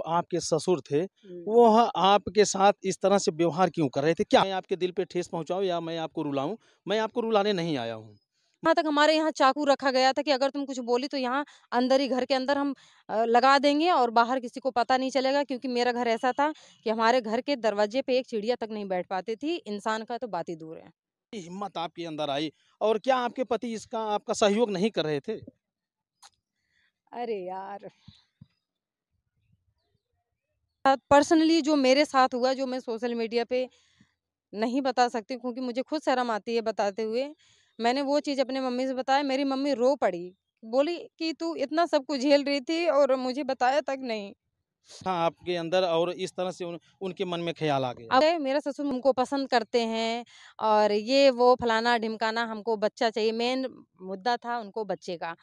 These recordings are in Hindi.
आपके ससुर थे वो आपके साथ इस तरह से व्यवहार क्यों कर रहे थे? क्या मैं आपके दिल पे ठेस पहुंचाऊं या मैं आपको रुलाऊं? मैं आपको रुलाने नहीं आया हूं। यहाँ तक हमारे यहाँ चाकू रखा गया था कि अगर तुम कुछ बोली तो यहाँ अंदर ही घर के अंदर हम लगा देंगे और बाहर किसी को पता नहीं चलेगा, क्योंकि मेरा घर ऐसा था कि हमारे घर के दरवाजे पे एक चिड़िया तक नहीं बैठ पाती थी, इंसान का तो बात ही दूर है। हिम्मत आपके अंदर आई और क्या आपके पति इसका आपका सहयोग नहीं कर रहे थे? अरे यार, पर्सनली जो मेरे साथ हुआ, जो मैं सोशल मीडिया पे नहीं बता सकती क्योंकि मुझे खुद शर्म आती है बताते हुए। मैंने वो चीज़ अपने मम्मी से बताया, मेरी मम्मी रो पड़ी। बोली कि तू इतना सब कुछ झेल रही थी और मुझे बताया तक नहीं। हाँ, आपके अंदर और इस तरह से उनके मन में ख्याल आ गया। अब मेरा ससुर हमको पसंद करते हैं और ये वो फलाना ढिमकाना, हमको बच्चा चाहिए, मेन मुद्दा था उनको बच्चे का।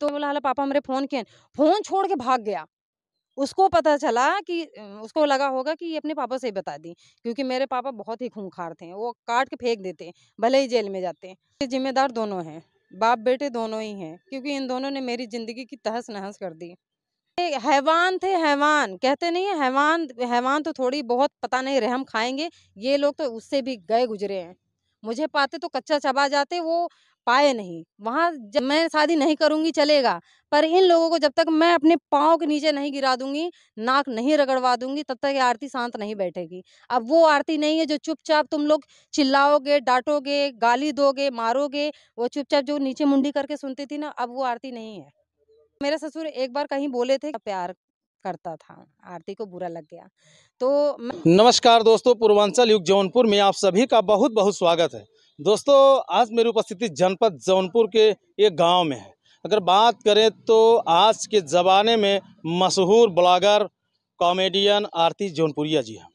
तो बोला हाला पापा मेरे फ़ोन किए, फ़ोन छोड़ के भाग गया। उसको पता चला कि उसको लगा होगा कि ये अपने पापा से ही बता दी, क्योंकि मेरे पापा बहुत ही खूंखार थे, वो काट के फेंक देते, भले ही जेल में जाते। ये ज़िम्मेदार दोनों हैं, बाप-बेटे दोनों ही हैं, क्योंकि इन दोनों ने मेरी ज़िंदगी की तहस-नहस कर दी। ये हैवान थे, हैवान, कहते नहीं है हैवान, हैवान तो थोड़ी बहुत पता नहीं रहम खाएँगे, ये लोग तो उससे भी गए गुज़रे हैं। मुझे पाते तो कच्चा चबा जाते, वो पाए नहीं। वहाँ जब मैं शादी नहीं करूँगी चलेगा, पर इन लोगों को जब तक मैं अपने पाँव के नीचे नहीं गिरा दूँगी, नाक नहीं रगड़वा दूँगी, तब तक ये आरती शांत नहीं बैठेगी। अब वो आरती नहीं है जो चुपचाप तुम लोग चिल्लाओगे, डाँटोगे, गाली दोगे, मारोगे, वो चुपचाप जो नीचे मुंडी करके सुनती थी ना, अब वो आरती नहीं है। मेरे ससुर एक बार कहीं बोले थे, प्यार करता था, आरती को बुरा लग गया। तो नमस्कार दोस्तों, पूर्वांचल युग जौनपुर में आप सभी का बहुत बहुत स्वागत है। दोस्तों, आज मेरी उपस्थिति जनपद जौनपुर के एक गांव में है। अगर बात करें तो आज के ज़माने में मशहूर ब्लॉगर कॉमेडियन आरती जौनपुरिया जी हैं।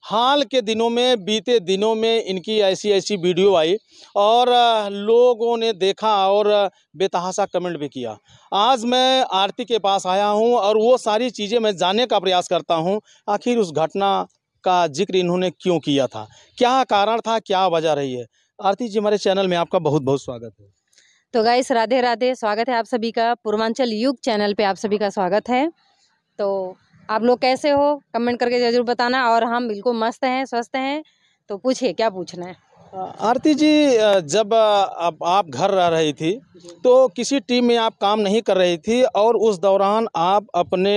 हाल के दिनों में, बीते दिनों में इनकी ऐसी ऐसी वीडियो आई और लोगों ने देखा और बेतहाशा कमेंट भी किया। आज मैं आरती के पास आया हूं और वो सारी चीज़ें मैं जानने का प्रयास करता हूं, आखिर उस घटना का जिक्र इन्होंने क्यों किया था, क्या कारण था, क्या वजह रही है। आरती जी, हमारे चैनल में आपका बहुत बहुत स्वागत है। तो गाइस, राधे राधे, स्वागत है आप सभी का पूर्वांचल युग चैनल पे, आप सभी का स्वागत है। तो आप लोग कैसे हो, कमेंट करके ज़रूर बताना। और हम बिल्कुल मस्त हैं, स्वस्थ हैं। तो पूछिए क्या पूछना है। आरती जी, जब आप घर रह रही थी तो किसी टीम में आप काम नहीं कर रही थी और उस दौरान आप अपने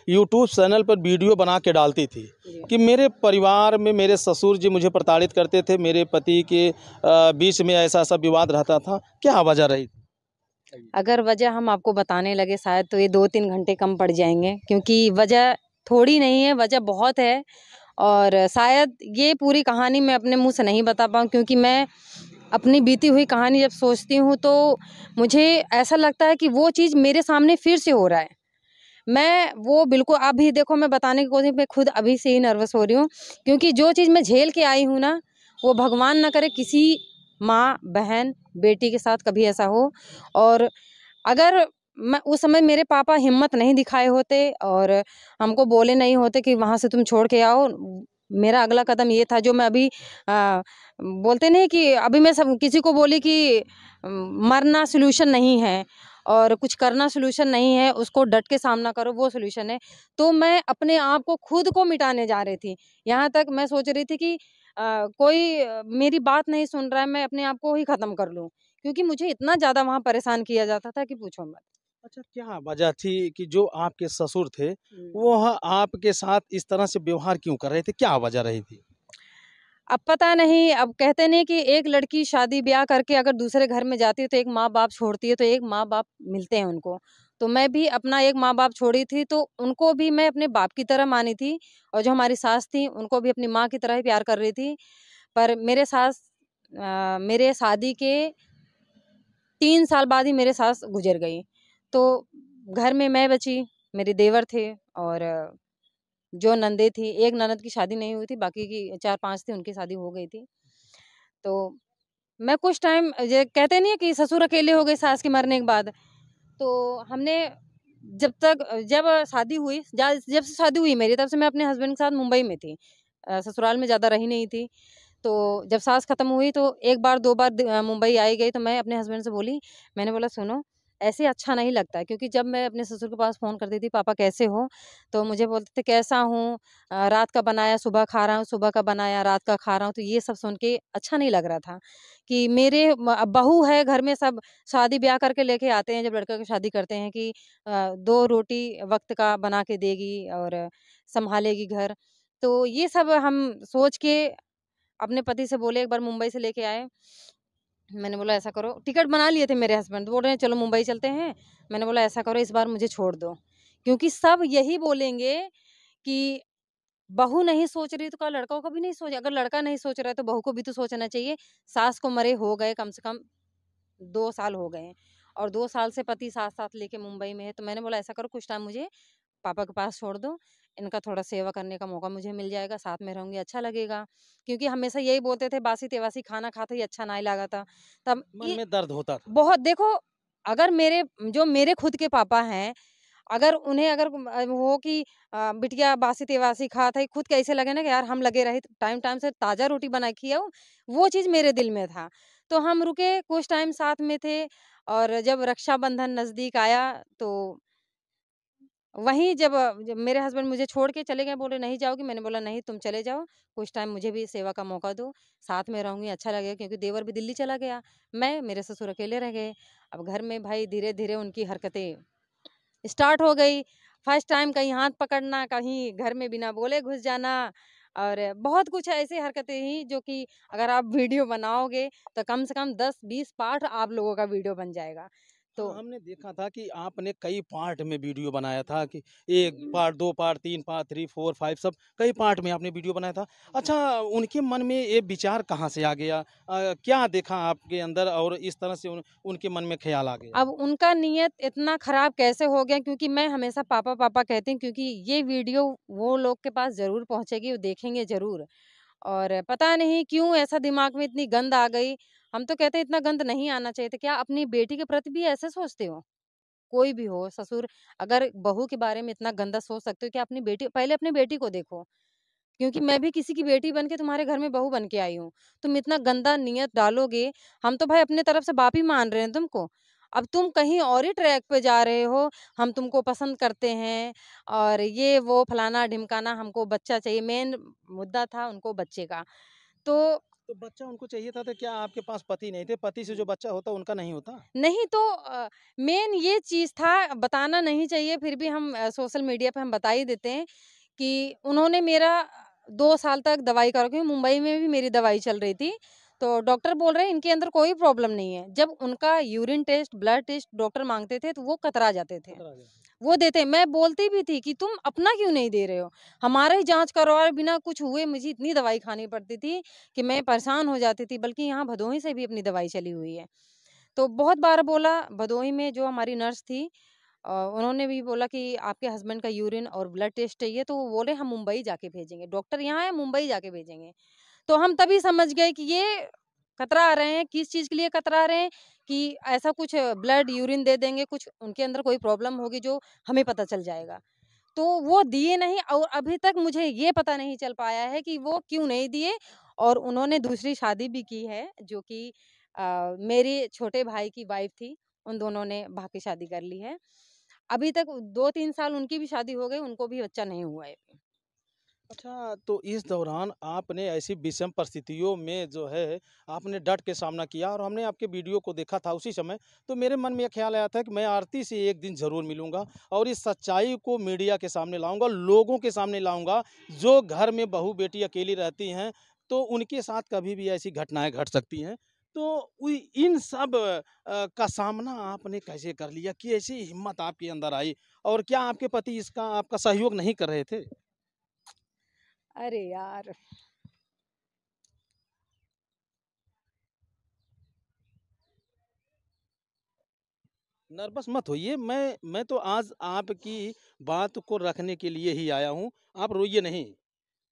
यूट्यूब चैनल पर वीडियो बना के डालती थी कि मेरे परिवार में मेरे ससुर जी मुझे प्रताड़ित करते थे, मेरे पति के बीच में ऐसा ऐसा विवाद रहता था। क्या वजह रही थी? अगर वजह हम आपको बताने लगे शायद तो ये 2-3 घंटे कम पड़ जाएंगे, क्योंकि वजह थोड़ी नहीं है, वजह बहुत है। और शायद ये पूरी कहानी मैं अपने मुंह से नहीं बता पाऊँ, क्योंकि मैं अपनी बीती हुई कहानी जब सोचती हूँ तो मुझे ऐसा लगता है कि वो चीज़ मेरे सामने फिर से हो रहा है। मैं वो बिल्कुल अभी देखो, मैं बताने की कोशिश, मैं खुद अभी से ही नर्वस हो रही हूँ, क्योंकि जो चीज़ मैं झेल के आई हूँ ना, वो भगवान ना करे किसी माँ, बहन, बेटी के साथ कभी ऐसा हो। और अगर मैं उस समय मेरे पापा हिम्मत नहीं दिखाए होते और हमको बोले नहीं होते कि वहाँ से तुम छोड़ के आओ, मेरा अगला कदम ये था जो मैं अभी बोलते नहीं कि अभी मैं सब किसी को बोली कि मरना सॉल्यूशन नहीं है और कुछ करना सॉल्यूशन नहीं है, उसको डट के सामना करो, वो सॉल्यूशन है। तो मैं अपने आप को खुद को मिटाने जा रही थी। यहाँ तक मैं सोच रही थी कि कोई मेरी बात नहीं सुन रहा है, मैं अपने आप को ही ख़त्म कर लूँ, क्योंकि मुझे इतना ज़्यादा वहाँ परेशान किया जाता था कि पूछो मत। अच्छा, क्या वजह थी कि जो आपके ससुर थे वो आपके साथ इस तरह से व्यवहार क्यों कर रहे थे? क्या वजह रही थी? अब पता नहीं, अब कहते नहीं कि एक लड़की शादी ब्याह करके अगर दूसरे घर में जाती है तो एक माँ-बाप छोड़ती है, तो एक माँ-बाप मिलते हैं उनको। तो मैं भी अपना एक माँ-बाप छोड़ी थी, तो उनको भी मैं अपने बाप की तरह मानी थी और जो हमारी सास थी, उनको भी अपनी माँ की तरह ही प्यार कर रही थी। पर मेरे सास मेरे शादी के 3 साल बाद ही मेरे सास गुज़र गई। तो घर में मैं बची, मेरे देवर थे और जो नंदे थी, एक ननद की शादी नहीं हुई थी, बाकी की 4-5 थी, उनकी शादी हो गई थी। तो मैं कुछ टाइम, ये कहते नहीं है कि ससुर अकेले हो गए सास के मरने के बाद। तो हमने जब शादी हुई, जब से शादी हुई मेरी, तब से मैं अपने हस्बैंड के साथ मुंबई में थी। ससुराल में ज़्यादा रही नहीं थी। तो जब सास खत्म हुई तो 1 बार 2 बार मुंबई आई गई, तो मैं अपने हस्बैंड से बोली, मैंने बोला सुनो, ऐसे अच्छा नहीं लगता है। क्योंकि जब मैं अपने ससुर के पास फ़ोन करती थी, पापा कैसे हो? तो मुझे बोलते थे कैसा हूँ? रात का बनाया सुबह खा रहा हूँ, सुबह का बनाया रात का खा रहा हूँ। तो ये सब सुन के अच्छा नहीं लग रहा था कि मेरे बहू है घर में, सब शादी ब्याह करके लेके आते हैं जब लड़का की शादी करते हैं कि 2 रोटी वक़्त का बना के देगी और सँभालेगी घर। तो ये सब हम सोच के अपने पति से बोले, एक बार मुंबई से लेके आए। मैंने बोला ऐसा करो, टिकट बना लिए थे मेरे हस्बैंड, बोल रहे हैं चलो मुंबई चलते हैं। मैंने बोला ऐसा करो इस बार मुझे छोड़ दो। क्योंकि सब यही बोलेंगे कि बहू नहीं सोच रही तो का लड़का को भी नहीं सोच, अगर लड़का नहीं सोच रहा है तो बहू को भी तो सोचना चाहिए। सास को मरे हो गए कम से कम 2 साल हो गए हैं और 2 साल से पति साथ-साथ लेके मुंबई में है। तो मैंने बोला ऐसा करो कुछ टाइम मुझे पापा के पास छोड़ दो, इनका थोड़ा सेवा करने का मौका मुझे मिल जाएगा, साथ में रहूँगी अच्छा लगेगा। क्योंकि हमेशा यही बोलते थे बासी-तेवासी खाना खाते ही अच्छा नहीं लगा था। तब मन ये में दर्द होता था। बहुत देखो, अगर मेरे खुद के पापा हैं, अगर उन्हें अगर हो कि बिटिया बासी-तेवासी खात है, खुद कैसे लगे ना कि यार हम लगे रहे टाइम-टाइम से ताज़ा रोटी बना के खियाओ, वो चीज़ मेरे दिल में था। तो हम रुके, कुछ टाइम साथ में थे और जब रक्षाबंधन नज़दीक आया तो वहीं जब मेरे हस्बैंड मुझे छोड़ के चले गए, बोले नहीं जाओगी? मैंने बोला नहीं तुम चले जाओ, कुछ टाइम मुझे भी सेवा का मौका दो, साथ में रहूँगी अच्छा लगेगा। क्योंकि देवर भी दिल्ली चला गया, मेरे ससुर अकेले रह गए। अब घर में भाई धीरे-धीरे उनकी हरकतें स्टार्ट हो गई। फर्स्ट टाइम कहीं हाथ पकड़ना, कहीं घर में बिना बोले घुस जाना और बहुत कुछ ऐसी हरकतें ही जो कि अगर आप वीडियो बनाओगे तो कम से कम 10-20 पार्ट आप लोगों का वीडियो बन जाएगा। तो हाँ, हमने देखा था कि आपने कई पार्ट में वीडियो बनाया था कि 1 पार्ट, 2 पार्ट, 3 पार्ट, 3, 4, 5 सब कई पार्ट में आपने वीडियो बनाया था। अच्छा, उनके मन में ये विचार कहाँ से आ गया? क्या देखा आपके अंदर और इस तरह से उनके मन में ख़्याल आ गया? अब उनका नियत इतना खराब कैसे हो गया? क्योंकि मैं हमेशा पापा पापा कहती हूँ, क्योंकि ये वीडियो वो लोग के पास जरूर पहुंचेगी, वो देखेंगे जरूर। और पता नहीं क्यों ऐसा दिमाग में इतनी गंद आ गई। हम तो कहते हैं इतना गंद नहीं आना चाहिए था। क्या अपनी बेटी के प्रति भी ऐसे सोचते हो? कोई भी हो ससुर, अगर बहू के बारे में इतना गंदा सोच सकते हो कि अपनी बेटी, पहले अपनी बेटी को देखो। क्योंकि मैं भी किसी की बेटी बन के तुम्हारे घर में बहू बन के आई हूँ। तुम इतना गंदा नियत डालोगे, हम तो भाई अपने तरफ से बाप ही मान रहे हैं तुमको। अब तुम कहीं और ही ट्रैक पे जा रहे हो, हम तुमको पसंद करते हैं और ये वो फलाना-ढिमकाना, हमको बच्चा चाहिए। मेन मुद्दा था उनको बच्चे का। तो तो बच्चा उनको चाहिए था तो क्या आपके पास पति नहीं थे? पति से जो बच्चा होता उनका नहीं होता? नहीं तो मेन ये चीज़ था, बताना नहीं चाहिए फिर भी हम सोशल मीडिया पे हम बता ही देते हैं कि उन्होंने मेरा 2 साल तक दवाई करा, क्योंकि मुंबई में भी मेरी दवाई चल रही थी। तो डॉक्टर बोल रहे हैं इनके अंदर कोई प्रॉब्लम नहीं है। जब उनका urine test, blood test doctor माँगते थे तो वो कतरा जाते थे। खतरा आ गया। वो देते, मैं बोलती भी थी कि तुम अपना क्यों नहीं दे रहे हो? हमारा ही जाँच करवाए बिना कुछ हुए मुझे इतनी दवाई खानी पड़ती थी कि मैं परेशान हो जाती थी। बल्कि यहाँ भदोही से भी अपनी दवाई चली हुई है। तो बहुत बार बोला, भदोही में जो हमारी नर्स थी उन्होंने भी बोला कि आपके हस्बैंड का यूरिन और ब्लड टेस्ट चाहिए, तो वो बोले हम मुंबई जाके भेजेंगे, डॉक्टर यहाँ है मुंबई जाके भेजेंगे। तो हम तभी समझ गए कि ये कतरा रहे हैं, किस चीज़ के लिए कतरा रहे हैं कि ऐसा कुछ ब्लड यूरिन दे देंगे, कुछ उनके अंदर कोई प्रॉब्लम होगी जो हमें पता चल जाएगा। तो वो दिए नहीं और अभी तक मुझे ये पता नहीं चल पाया है कि वो क्यों नहीं दिए। और उन्होंने दूसरी शादी भी की है जो कि मेरे छोटे भाई की वाइफ थी, उन दोनों ने बाकी शादी कर ली है। अभी तक 2-3 साल उनकी भी शादी हो गई, उनको भी बच्चा नहीं हुआ है अभी। अच्छा, तो इस दौरान आपने ऐसी विषम परिस्थितियों में जो है, आपने डट के सामना किया और हमने आपके वीडियो को देखा था उसी समय, तो मेरे मन में ये ख़्याल आया था कि मैं आरती से एक दिन ज़रूर मिलूँगा और इस सच्चाई को मीडिया के सामने लाऊँगा, लोगों के सामने लाऊँगा, जो घर में बहू-बेटी अकेली रहती हैं, तो उनके साथ कभी भी ऐसी घटनाएँ घट सकती हैं। तो इ इन सब का सामना आपने कैसे कर लिया? कैसी हिम्मत आपके अंदर आई? और क्या आपके पति इसका आपका सहयोग नहीं कर रहे थे? अरे यार! नर्वस मत होइए, मैं तो आज आपकी बात को रखने के लिए ही आया हूँ, आप रोइए नहीं।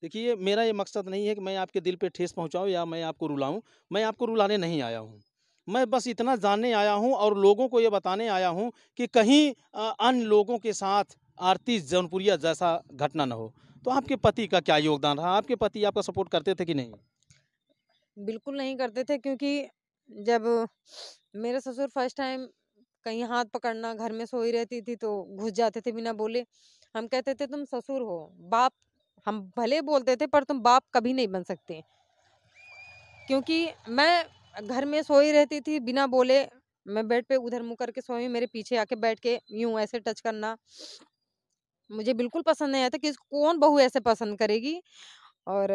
देखिए, मेरा ये मकसद नहीं है कि मैं आपके दिल पे ठेस पहुँचाऊँ या मैं आपको रुलाऊँ, मैं आपको रुलाने नहीं आया हूँ। मैं बस इतना जानने आया हूँ और लोगों को ये बताने आया हूँ कि कहीं अन्य लोगों के साथ आरती जौनपुरिया जैसा घटना ना हो। तो आपके पति का क्या योगदान रहा? आपके पति आपका सपोर्ट करते थे कि नहीं? बिल्कुल नहीं करते थे, क्योंकि जब मेरे ससुर फर्स्ट टाइम कहीं हाथ पकड़ना, घर में सोई रहती थी तो घुस जाते थे बिना बोले। हम कहते थे तुम ससुर हो, बाप हम भले बोलते थे पर तुम बाप कभी नहीं बन सकते। क्योंकि मैं घर में सोई रहती थी बिना बोले, मैं बेड पे उधर मुँह करके सोई हूँ, मेरे पीछे आके बैठ के यूँ ऐसे टच करना, मुझे बिल्कुल पसंद नहीं आता कि कौन बहू ऐसे पसंद करेगी। और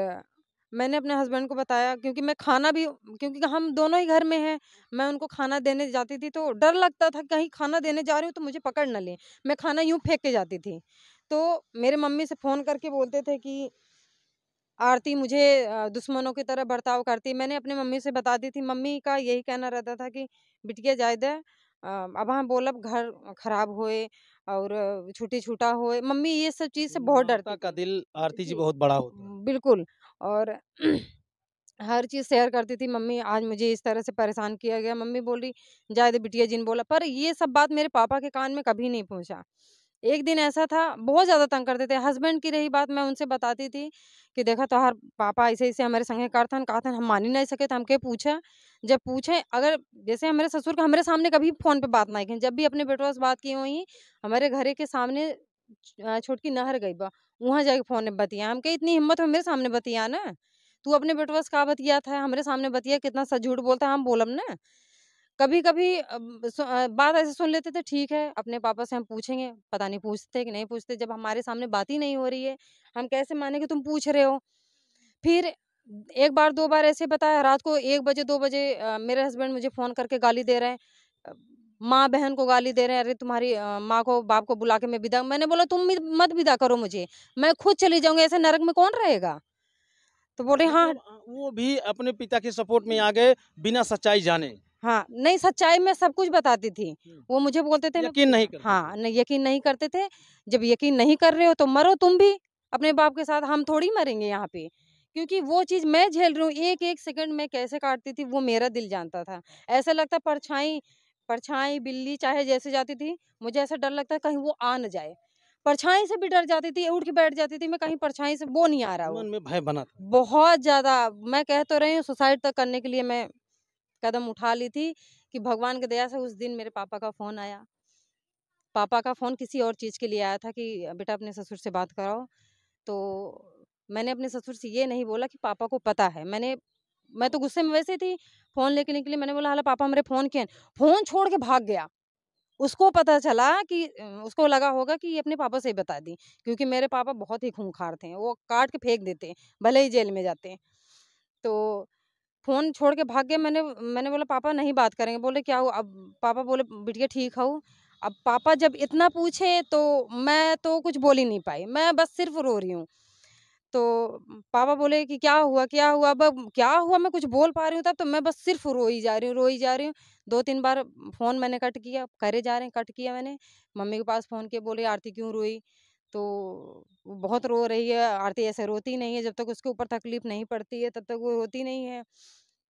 मैंने अपने हस्बैंड को बताया, क्योंकि मैं खाना भी, क्योंकि हम दोनों ही घर में हैं, मैं उनको खाना देने जाती थी तो डर लगता था कहीं खाना देने जा रही हूँ तो मुझे पकड़ ना लें, मैं खाना यूँ फेंक के जाती थी। तो मेरे मम्मी से फ़ोन करके बोलते थे कि आरती मुझे दुश्मनों की तरह बर्ताव करती है। मैंने अपनी मम्मी से बता दी थी, मम्मी का यही कहना रहता था कि बिटिया जाए दे, अब हाँ बोलब घर खराब होए और छूटी छूटा होए, मम्मी ये सब चीज़ से बहुत माता डरती का थी। दिल आरती जी जी, बहुत बड़ा होता है। बिल्कुल। और हर चीज़ शेयर करती थी, मम्मी आज मुझे इस तरह से परेशान किया गया, मम्मी बोल रही जाए दे बिटिया जिन बोला, पर ये सब बात मेरे पापा के कान में कभी नहीं पहुँचा। एक दिन ऐसा था, बहुत ज़्यादा तंग करते थे, हस्बैंड की रही बात मैं उनसे बताती थी कि देखा तोहार पापा ऐसे-ऐसे हमारे संगे करथन, कहथन हम मान ही नहीं सके, तो हमके पूछा, जब पूछे अगर जैसे हमारे ससुर का हमारे सामने कभी फ़ोन पे बात नहीं की, जब भी अपने बेटवा से बात की हुई, हमारे घरे के सामने छोटकी नहर गई बा, वहाँ जाके फ़ोन में बतिया, हमके इतनी हिम्मत हो मेरे सामने बतिया ना, तू अपने बेटवा से का बतियात है, हमरे सामने बतिया, कितना सच झूठ बोलता है, हम बोलब ना। कभी-कभी बात ऐसे सुन लेते थे, ठीक है, अपने पापा से हम पूछेंगे, पता नहीं पूछते कि नहीं पूछते, जब हमारे सामने बात ही नहीं हो रही है, हम कैसे माने कि तुम पूछ रहे हो? फिर 1 बार 2 बार ऐसे बताया, रात को 1 बजे 2 बजे मेरे हस्बैंड मुझे फ़ोन करके गाली दे रहे हैं। अ, माँ-बहन को गाली दे रहे हैं, अरे तुम्हारी माँ को, बाप को बुला के मैं विदा, मैंने बोला तुम मत विदा करो मुझे, मैं खुद चली जाऊँगी, ऐसे नरक में कौन रहेगा? तो बोल रहे हाँ, मतलब वो भी अपने पिता के सपोर्ट में आ गए बिना सच्चाई जाने। हाँ, नहीं सच्चाई मैं सब कुछ बताती थी। हुँ। वो मुझे बोलते थे मैं यकीन नहीं करते थे। हाँ, नहीं यकीन नहीं करते थे। जब यकीन नहीं कर रहे हो तो मरो तुम भी अपने बाप के साथ, हम थोड़ी मरेंगे यहाँ पे। क्योंकि वो चीज़ मैं झेल रही हूँ, एक-एक सेकंड मैं कैसे काटती थी वो मेरा दिल जानता था। ऐसा लगता परछाई परछाई, बिल्ली चाहे जैसे जाती थी, मुझे ऐसा डर लगता कहीं वो आ ना जाए। परछाई से भी डर जाती थी, उठ के बैठ जाती थी मैं, कहीं परछाई से वो नहीं आ रहा मन वो। में भय बना था। बहुत ज़्यादा, मैं कह तो रही हूँ सुसाइड तक करने के लिए मैं कदम उठा ली थी कि भगवान की दया से उस दिन मेरे पापा का फ़ोन आया। पापा का फ़ोन किसी और चीज़ के लिए आया था कि बेटा अपने ससुर से बात कराओ। तो मैंने अपने ससुर से ये नहीं बोला कि पापा को पता है। मैं तो गुस्से में वैसे थी, फ़ोन लेके निकली, मैंने बोला, "हाला पापा मेरे फ़ोन किए हैं।" फ़ोन छोड़ के भाग गया। उसको पता चला कि उसको लगा होगा कि ये अपने पापा से ही बता दी, क्योंकि मेरे पापा बहुत ही खूंखार थे। वो काट के फेंक देते, भले ही जेल में जाते। तो फ़ोन छोड़ के भाग गए। मैंने बोला पापा नहीं बात करेंगे। बोले क्या हुआ? अब पापा बोले बिटिया ठीक हूँ। अब पापा जब इतना पूछे तो मैं तो कुछ बोल ही नहीं पाई। मैं बस सिर्फ़ रो रही हूँ। तो पापा बोले कि क्या हुआ, क्या हुआ? अब क्या हुआ मैं कुछ बोल पा रही हूँ तब, तो मैं बस सिर्फ़ रोई जा रही हूँ, रोई जा रही हूँ। 2-3 बार फ़ोन मैंने कट किया, करे जा रहे हैं, कट किया मैंने। मम्मी के पास फ़ोन किया, बोले आरती क्यों रोई? तो वो बहुत रो रही है, आरती ऐसे रोती नहीं है, जब तक उसके ऊपर तकलीफ़ नहीं पड़ती है तब तक वो रोती नहीं है।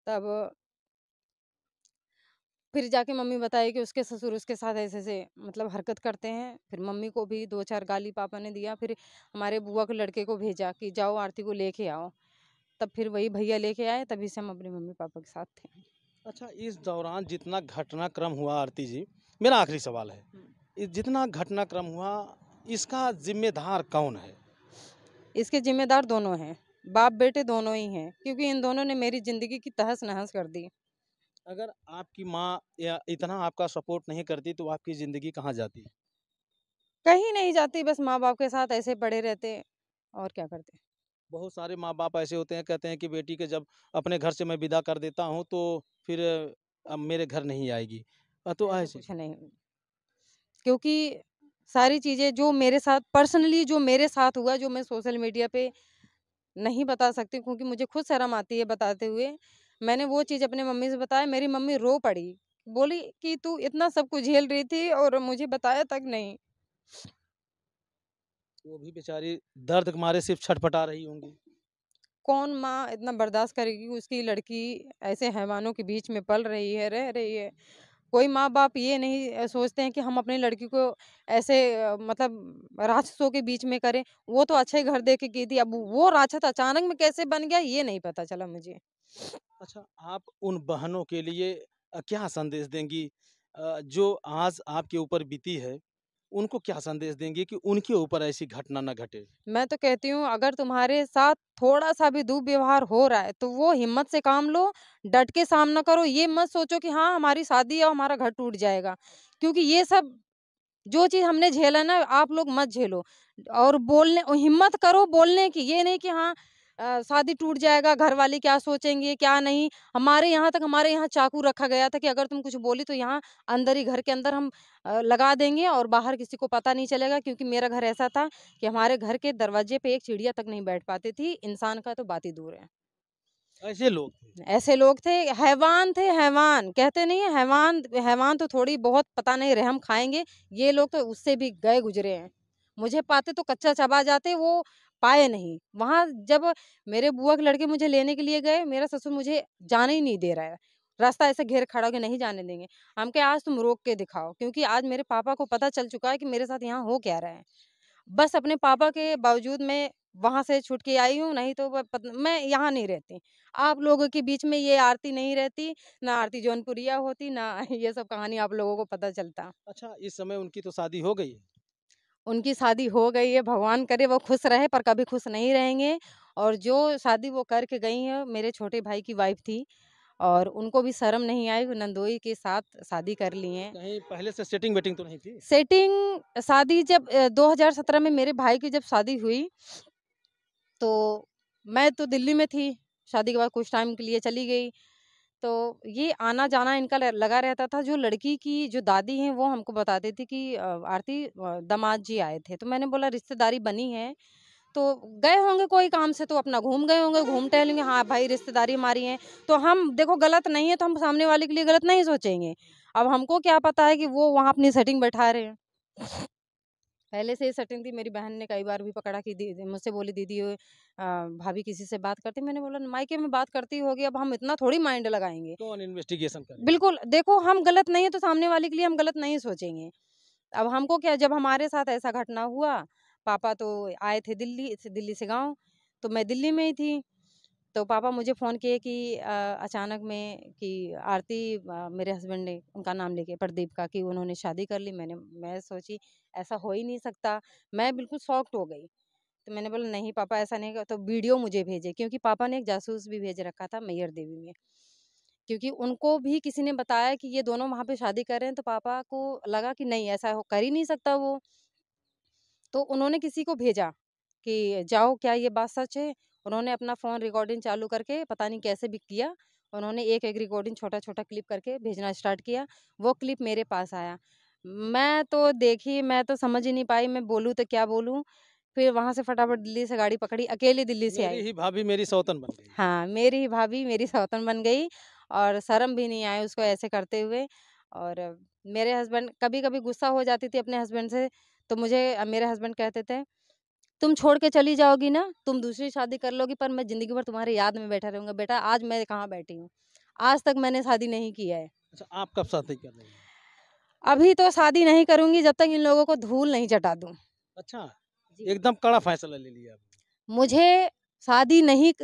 तब फिर जाके मम्मी बताई कि उसके ससुर उसके साथ ऐसे-ऐसे मतलब हरकत करते हैं। फिर मम्मी को भी 2-4 गाली पापा ने दिया। फिर हमारे बुआ के लड़के को भेजा कि जाओ आरती को लेके आओ। तब फिर वही भैया लेके आए, तभी से हम अपने मम्मी-पापा के साथ थे। अच्छा, इस दौरान जितना घटनाक्रम हुआ आरती जी, मेरा आखिरी सवाल है, हुँ। जितना घटनाक्रम हुआ इसका ज़िम्मेदार कौन है? इसके ज़िम्मेदार दोनों हैं, बाप-बेटे दोनों ही हैं, क्योंकि इन दोनों ने मेरी ज़िंदगी की तहस-नहस कर दी। अगर आपकी माँ या इतना आपका सपोर्ट नहीं करती तो आपकी ज़िंदगी कहाँ जाती? कहीं नहीं जाती, बस माँ-बाप के साथ ऐसे पड़े रहते और क्या करते। बहुत सारे माँ-बाप ऐसे होते हैं, कहते हैं कि बेटी के जब अपने घर से मैं विदा कर देता हूँ तो फिर अब मेरे घर नहीं आएगी। तो ऐसा ऐसे कुछ नहीं, क्योंकि सारी चीज़ें जो मेरे साथ पर्सनली जो मेरे साथ हुआ, जो मैं सोशल मीडिया पे नहीं बता सकती क्योंकि मुझे खुद शर्म आती है बताते हुए। मैंने वो चीज़ अपने मम्मी से बताया, मेरी मम्मी रो पड़ी। बोली कि तू इतना सब कुछ झेल रही थी और मुझे बताया तक नहीं। वो भी बेचारी दर्द के मारे सिर्फ़ छटपटा रही होंगी। कौन माँ इतना बर्दाश्त करेगी कि उसकी लड़की ऐसे हैवानों के बीच में पल रही है, रह रही है। कोई माँ-बाप ये नहीं सोचते हैं कि हम अपनी लड़की को ऐसे मतलब राक्षसों के बीच में करें। वो तो अच्छे घर दे के की थी, अब वो राक्षस अचानक में कैसे बन गया ये नहीं पता चला मुझे। अच्छा, आप उन बहनों के लिए क्या संदेश देंगी जो आज आपके ऊपर बीती है, उनको क्या संदेश देंगे कि उनके ऊपर ऐसी घटना ना घटे? मैं तो कहती हूँ अगर तुम्हारे साथ थोड़ा-सा भी दुर्व्यवहार हो रहा है, तो वो हिम्मत से काम लो, डट के सामना करो। ये मत सोचो कि हाँ, हमारी शादी है और हमारा घर टूट जाएगा। क्योंकि ये सब जो चीज़ हमने झेला ना, आप लोग मत झेलो। और बोलने हिम्मत करो बोलने की, ये नहीं कि हाँ शादी टूट जाएगा, घर वाले क्या सोचेंगे, क्या नहीं। हमारे यहाँ चाकू रखा गया था कि अगर तुम कुछ बोली तो यहाँ अंदर ही घर के अंदर हम लगा देंगे और बाहर किसी को पता नहीं चलेगा। क्योंकि मेरा घर ऐसा था कि हमारे घर के दरवाजे पे एक चिड़िया तक नहीं बैठ पाती थी, इंसान का तो बात ही दूर है। ऐसे लोग थे। ऐसे लोग थे, हैवान थे, हैवान। कहते नहीं है हैवान, हैवान तो थोड़ी बहुत पता नहीं रहम खाएँगे, ये लोग तो उससे भी गए गुज़रे हैं। मुझे पाते तो कच्चा चबा जाते, वो पाए नहीं। वहाँ जब मेरे बुआ के लड़के मुझे लेने के लिए गए, मेरा ससुर मुझे जाने ही नहीं दे रहा है। रास्ता ऐसे घेर खड़ा हो के नहीं जाने देंगे। हम कहे आज तुम रोक के दिखाओ, क्योंकि आज मेरे पापा को पता चल चुका है कि मेरे साथ यहाँ हो क्या रहा है। बस अपने पापा के बावजूद मैं वहाँ से छूट के आई हूँ, नहीं तो मैं यहाँ नहीं रहती। आप लोगों के बीच में ये आरती नहीं रहती, ना आरती जौनपुरिया होती, ना ये सब कहानी आप लोगों को पता चलता। अच्छा, इस समय उनकी तो शादी हो गई है। उनकी शादी हो गई है, भगवान करे वो खुश रहे, पर कभी खुश नहीं रहेंगे। और जो शादी वो करके गई हैं, मेरे छोटे भाई की वाइफ़ थी और उनको भी शर्म नहीं आई, वो नंदोई के साथ शादी कर ली हैं। कहीं पहले से सेटिंग वेटिंग तो नहीं थी? सेटिंग शादी जब 2017 में मेरे भाई की जब शादी हुई, तो मैं तो दिल्ली में थी, शादी के बाद कुछ टाइम के लिए चली गई। तो ये आना-जाना इनका ल लगा रहता था। जो लड़की की जो दादी हैं, वो हमको बताती थी कि आरती दामाद जी आए थे। तो मैंने बोला रिश्तेदारी बनी है, तो गए होंगे कोई काम से तो अपना घूम गए होंगे, घूम टहलेंगे। हाँ भाई, रिश्तेदारी हमारी है, तो हम देखो गलत नहीं है तो हम सामने वाले के लिए गलत नहीं सोचेंगे। अब हमको क्या पता है कि वो वहाँ अपनी सेटिंग बैठा रहे हैं। पहले से ही सेटिंग थी। मेरी बहन ने कई बार भी पकड़ा कि दी मुझसे बोली दीदी भाभी किसी से बात करती। मैंने बोला मायके में बात करती होगी, अब हम इतना थोड़ी माइंड लगाएँगे। कौन इन्वेस्टिगेशन करेगा? बिल्कुल, देखो हम गलत नहीं है तो सामने वाले के लिए हम गलत नहीं सोचेंगे। अब हमको क्या, जब हमारे साथ ऐसा घटना हुआ, पापा तो आए थे दिल्ली से गाँव, तो मैं दिल्ली में ही थी। तो पापा मुझे फ़ोन किए कि अचानक में कि आरती मेरे हस्बैंड ने उनका नाम लेके प्रदीप का, कि उन्होंने शादी कर ली। मैं सोची ऐसा हो ही नहीं सकता। मैं बिल्कुल शॉक्ड हो गई। तो मैंने बोला नहीं पापा ऐसा नहीं तो वीडियो मुझे भेजे, क्योंकि पापा ने एक जासूस भी भेज रखा था मैहर देवी में। क्योंकि उनको भी किसी ने बताया कि ये दोनों वहाँ पे शादी कर रहे हैं, तो पापा को लगा कि नहीं ऐसा कर ही नहीं सकता वो। तो उन्होंने किसी को भेजा कि जाओ क्या ये बात सच है? उन्होंने अपना फ़ोन रिकॉर्डिंग चालू करके पता नहीं कैसे भी किया। उन्होंने एक-एक रिकॉर्डिंग छोटा-छोटा क्लिप करके भेजना स्टार्ट किया। वो क्लिप मेरे पास आया। मैं तो देखी, मैं तो समझ ही नहीं पाई मैं बोलूँ तो क्या बोलूँ? फिर वहाँ से फटाफट दिल्ली से गाड़ी पकड़ी, अकेले दिल्ली से मेरी आई। ही भाभी मेरी सौतन बन गई। हाँ, मेरी ही भाभी मेरी सौतन बन गई और शर्म भी नहीं आई उसको ऐसे करते हुए। और मेरे हस्बैंड, कभी-कभी गुस्सा हो जाती थी अपने हस्बैंड से, तो मुझे मेरे हस्बैंड कहते थे, "तुम छोड़ के चली जाओगी ना, तुम दूसरी शादी कर लोगी पर मैं ज़िंदगी भर तुम्हारी याद में बैठा रहूँगा।" बेटा आज मैं कहाँ बैठी हूँ, आज तक मैंने शादी नहीं किया है। अच्छा, आप कब शादी कर रही हैं? अभी तो शादी नहीं करूँगी जब तक इन लोगों को धूल नहीं चटा दूँ। अच्छा, जी। एकदम कड़ा फैसला ले लिया आपने। मुझे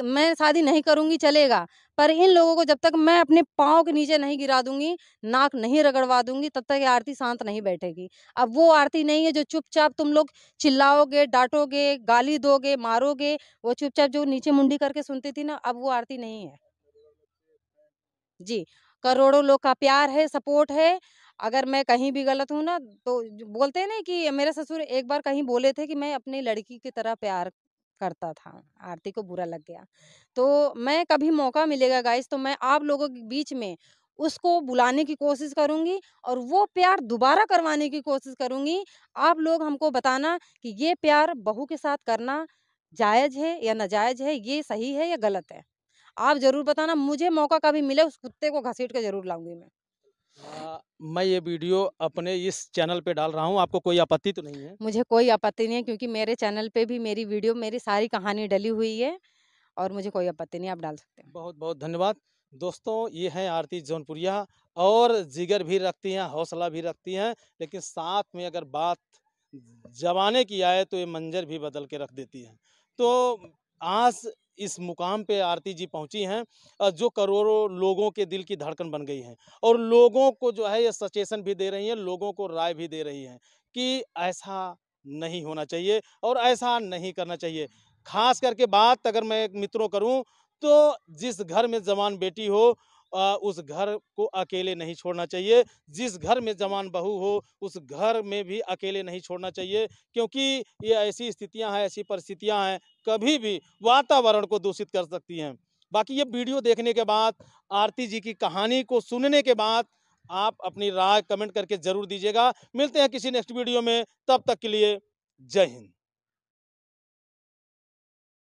मैं शादी नहीं करूँगी चलेगा, पर इन लोगों को जब तक मैं अपने पाँव के नीचे नहीं गिरा दूँगी, नाक नहीं रगड़वा दूँगी, तब तक ये आरती शांत नहीं बैठेगी। अब वो आरती नहीं है जो चुपचाप तुम लोग चिल्लाओगे, डाँटोगे, गाली दोगे, मारोगे, वो चुपचाप जो नीचे मुंडी करके सुनती थी ना, अब वो आरती नहीं है। जी, करोड़ों लोग का प्यार है, सपोर्ट है। अगर मैं कहीं भी गलत हूँ ना, तो जो बोलते हैं ना कि मेरे ससुर एक बार कहीं बोले थे कि मैं अपनी लड़की की तरह प्यार करता था, आरती को बुरा लग गया। तो मैं कभी मौका मिलेगा गाइस तो मैं आप लोगों के बीच में उसको बुलाने की कोशिश करूँगी और वो प्यार दोबारा करवाने की कोशिश करूँगी। आप लोग हमको बताना कि ये प्यार बहू के साथ करना जायज़ है या नाजायज़ है, ये सही है या गलत है? आप ज़रूर बताना, मुझे मौका कभी मिले उस कुत्ते को घसीट के ज़रूर लाऊँगी मैं। मैं ये वीडियो अपने इस चैनल पे डाल रहा हूँ, आपको कोई आपत्ति तो नहीं है? मुझे कोई आपत्ति नहीं है, क्योंकि मेरे चैनल पे भी मेरी वीडियो, मेरी सारी कहानी डली हुई है और मुझे कोई आपत्ति नहीं है, आप डाल सकते हैं। बहुत-बहुत धन्यवाद। दोस्तों, ये हैं आरती जौनपुरिया और जिगर भी रखती हैं, हौसला भी रखती हैं, लेकिन साथ में अगर बात जमाने की आए तो ये मंज़र भी बदल के रख देती हैं। तो आज इस मुकाम पे आरती जी पहुंची हैं, जो करोड़ों लोगों के दिल की धड़कन बन गई हैं और लोगों को जो है ये सचेशन भी दे रही हैं, लोगों को राय भी दे रही हैं कि ऐसा नहीं होना चाहिए और ऐसा नहीं करना चाहिए। खास करके बात अगर मैं मित्रों करूं तो जिस घर में जवान बेटी हो उस घर को अकेले नहीं छोड़ना चाहिए। जिस घर में जवान बहू हो उस घर में भी अकेले नहीं छोड़ना चाहिए, क्योंकि ये ऐसी स्थितियां हैं, ऐसी परिस्थितियां हैं, कभी भी वातावरण को दूषित कर सकती हैं। बाकी ये वीडियो देखने के बाद, आरती जी की कहानी को सुनने के बाद आप अपनी राय कमेंट करके जरूर दीजिएगा। मिलते हैं किसी नेक्स्ट वीडियो में, तब तक के लिए जय हिंद।